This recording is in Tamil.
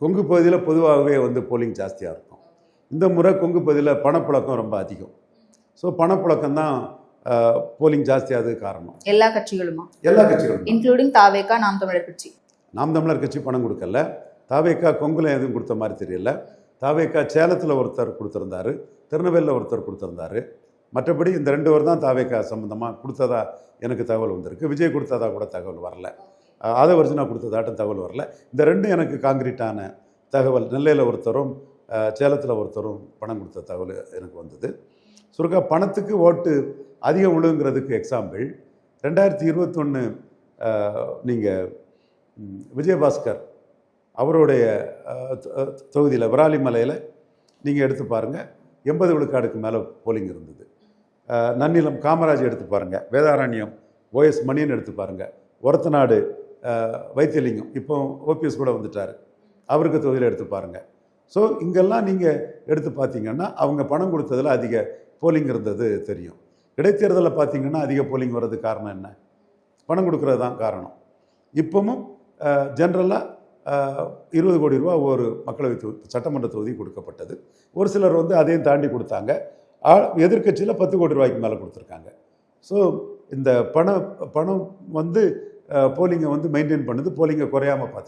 கொங்கு பகுதியில் பொதுவாகவே போலிங் ஜாஸ்தியாக இருக்கும். இந்த முறை கொங்கு பகுதியில் பணப்புழக்கம் ரொம்ப அதிகம். ஸோ பணப்புழக்கம் தான் போலிங் ஜாஸ்தியாகிறதுக்கு காரணம். எல்லா கட்சிகளுமா? எல்லா கட்சிகளும் இன்க்ளூடிங் தாவேகா, நாம் தமிழர் கட்சி. நாம் தமிழர் கட்சி பணம் கொடுக்கல. தாவேகா கொங்குல எதுவும் கொடுத்த மாதிரி தெரியல. தாவேகா சேலத்தில் ஒருத்தர் கொடுத்துருந்தாரு, திருநெல்வேலியில் ஒருத்தர் கொடுத்துருந்தாரு. மற்றபடி இந்த 2 பேர் தான் தாவேகா சம்மந்தமாக கொடுத்ததா எனக்கு தகவல் வந்திருக்கு. விஜய் கொடுத்ததா கூட தகவல் வரல. ஆதவர்ஜுனா கொடுத்ததாட்டும் தகவல் வரல. இந்த 2 எனக்கு காங்கிரீட்டான தகவல். நெல்லையில் ஒருத்தரும் சேலத்தில் ஒருத்தரும் பணம் கொடுத்த தகவல் எனக்கு வந்தது. சுருக்கா பணத்துக்கு ஓட்டு அதிகம் விழுங்கிறதுக்கு எக்ஸாம்பிள் 2021 நீங்கள் விஜயபாஸ்கர் அவருடைய தொகுதியில் விராலிமலையில் நீங்கள் எடுத்து பாருங்கள், 80 விழுக்காடுக்கு மேலே போலிங் இருந்தது. நன்னிலம் காமராஜ் எடுத்து பாருங்கள், வேதாரண்யம் ஓஎஸ் மணியன் எடுத்து பாருங்கள், ஒரத்தநாடு வைத்தியலிங்கம் இப்போ ஓபிஎஸ் கூட வந்துட்டார், அவருக்கு தொகுதியில் எடுத்து பாருங்கள். ஸோ இங்கெல்லாம் நீங்கள் எடுத்து பார்த்தீங்கன்னா அவங்க பணம் கொடுத்ததில் அதிக போலிங் இருந்தது தெரியும். இடைத்தேர்தலில் பார்த்தீங்கன்னா அதிக போலிங் வர்றதுக்கு காரணம் என்ன? பணம் கொடுக்கறது தான் காரணம். இப்போவும் ஜென்ரலாக 20 கோடி ரூபா ஒரு மக்களவை சட்டமன்ற தொகுதி கொடுக்கப்பட்டது. ஒரு சிலர் அதையும் தாண்டி கொடுத்தாங்க. எதிர்கட்சியில் 10 கோடி ரூபாய்க்கு மேலே கொடுத்துருக்காங்க. ஸோ இந்த பணம் போலிங்கை மெயின்டைன் பண்ணுது, போலிங்கை குறையாமல் பார்த்துக்குது.